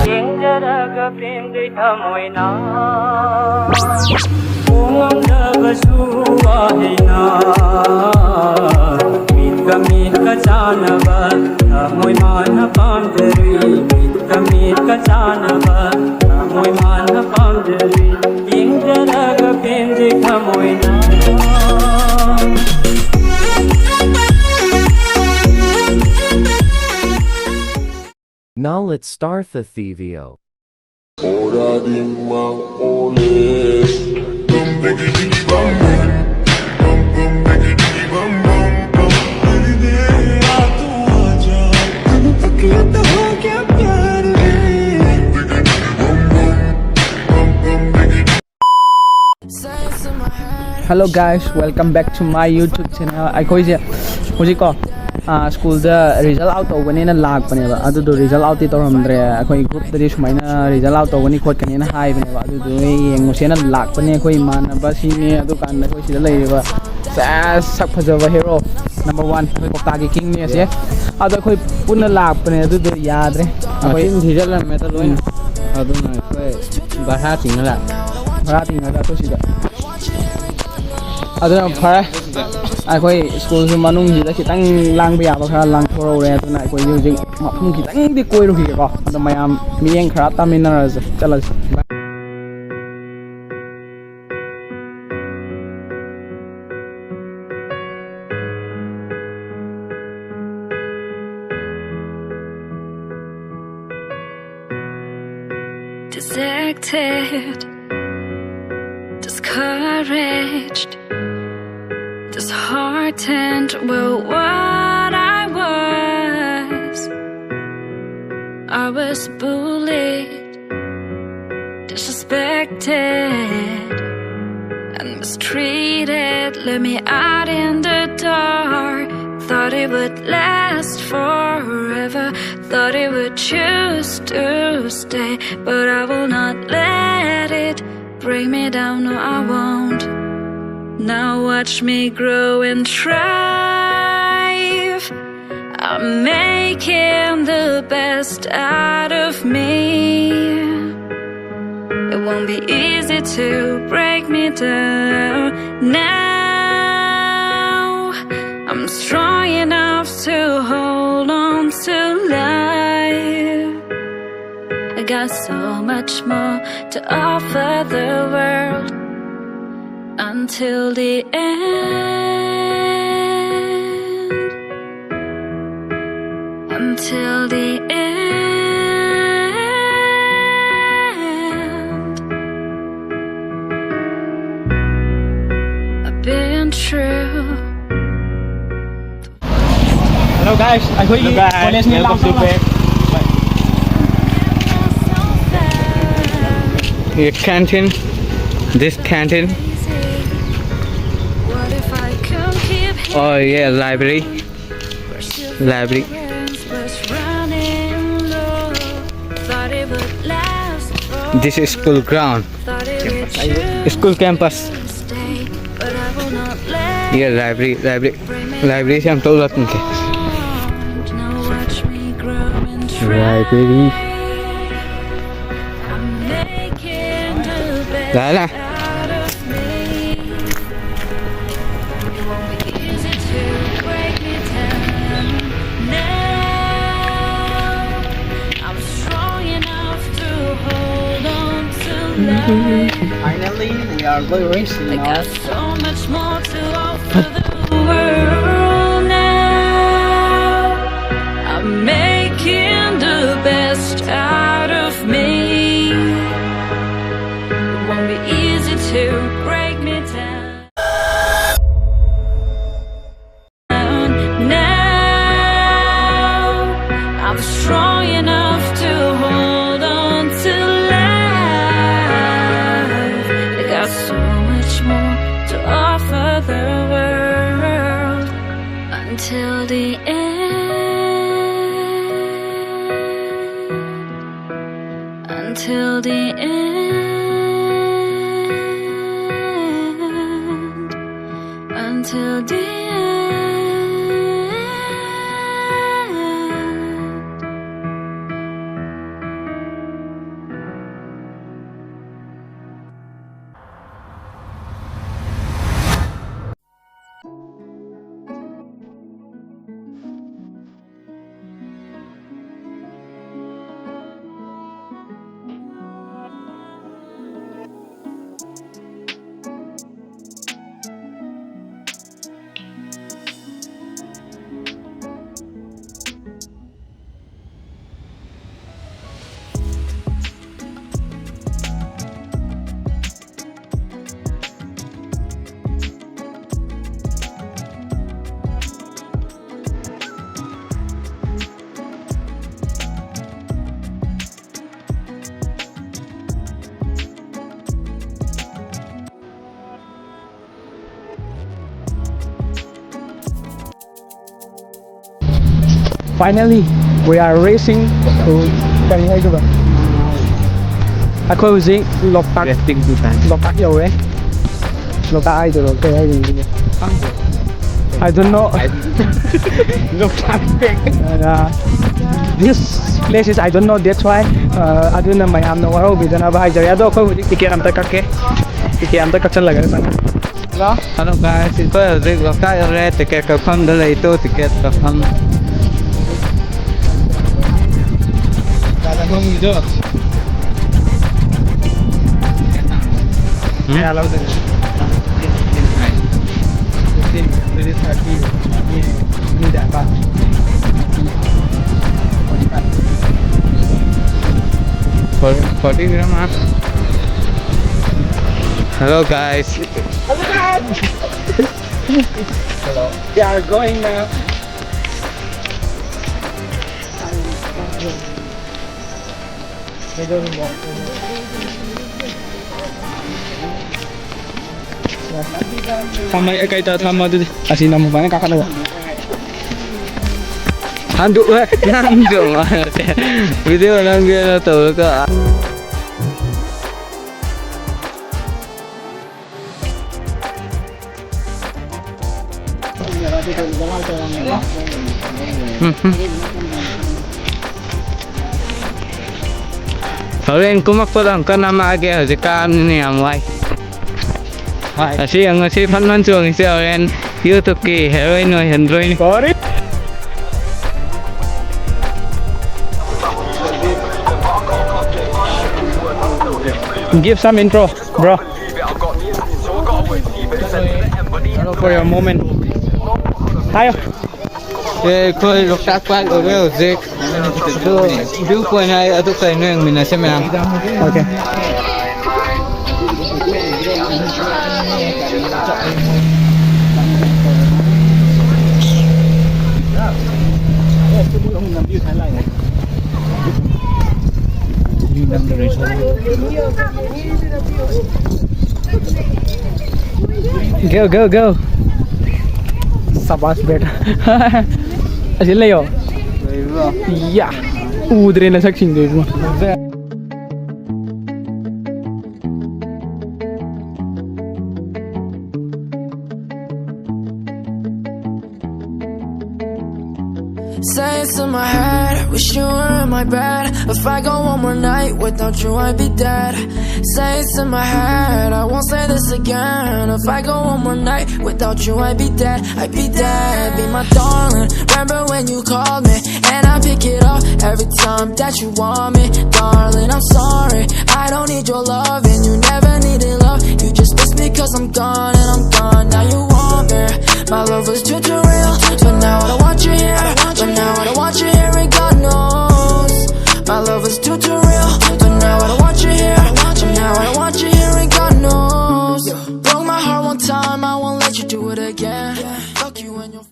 Yengjaraga premde thamoina NGAMJABA ahina Mitka chanaba thamoi mana pamjari Mitka chanaba thamoi mana pamjari Yengjaraga premde thamoina. Now let's start the video. Hello guys, welcome back to my YouTube channel. I call it school the result out of when in a lag paneva. I do the result out it or I call group the dish mine result out of when you caught can in a high whenever I do the emotion lag paneko man, but she near the can go see the lady. Suppose over hero number one, Loktak King, yes, yeah. Other quick put a lag panel to the yadre. I think he doesn't matter. I don't know, but having a lot. Having a lot. Aduna phare ai school su manung ji da kitang lang ba ya ba khara lang thoro re aduna ai music mapum kitang di koi ru ki ko adu mayam miyeng khara tamina ra chala dejected, discouraged, disheartened with what I was bullied, disrespected, and mistreated. Let me out in the dark. Thought it would last forever, thought it would choose to stay, but I will not let it break me down, no I won't. Now watch me grow and thrive. I'm making the best out of me. It won't be easy to break me down. Now I'm strong enough to hold on to life. I got so much more to offer the world. Until the end, until the end. I've been true. Hello guys, I got you. Here canteen, this canteen. Oh yeah, library. This is school ground. School campus. Yeah, library. Library से हम तो लोग निकले. Library. Lala. Finally, we are going racing now. I got so much more to offer the world now. I'm making the best out of me. It won't be easy to break me down. Now I'm strong enough to hold on to life. I got so much more to offer the world. Until the end, until the end, until the end. finally we are racing to Kari HAIBA. Aku uji Loktak. Resting to time. Loktak yore. Loktak ai được Kari HAIBA. I don't know. Loktak. This place is I don't know. That's why aduna mayam na waro bidana ba HAIJA. Ado aku uji tiket amta kakke. Tiket amta kaksan laga sana. Hello guys, ito yung Loktak yore. Tiket kakam dala ito tiket kakam. Kada kong ito. Ya lalu deh. Ini tadi ini dapat. Hello guys. Hello. We are going now. Sama kayak itu sama tu kasih nama banyak kakak ada. Handuk nandung. Video nang dia tahu ke. Kalian kumak pedang kan nama age hujika ni amway. Asi ang asi phan man chuang isi kalian YouTube ki heroin noi hendroin. Sorry. Give some intro, bro. Hello for your moment. Hi. Koi Loktak pat ore zik. Tu view point hai atu kai neng mina se mang. Okay. Go go go. Sabas beta. Asin layo. Yeah. Udre na saksing do mo. Saying in my head, wish you were in my bed. If I go one more night without you, I'd be dead. Saying in my head, I won't say this again. If I go one more night without you, I'd be dead. I'd be dead. Be my darling. Remember when you called me and I pick it up every time that you want me, darling. I'm sorry, I don't need your love and you never needed love. You just miss me 'cause I'm gone and I'm gone. Now you want me. My love was too real, but now I don't want you here. But now I don't want you here and God knows my love was too real.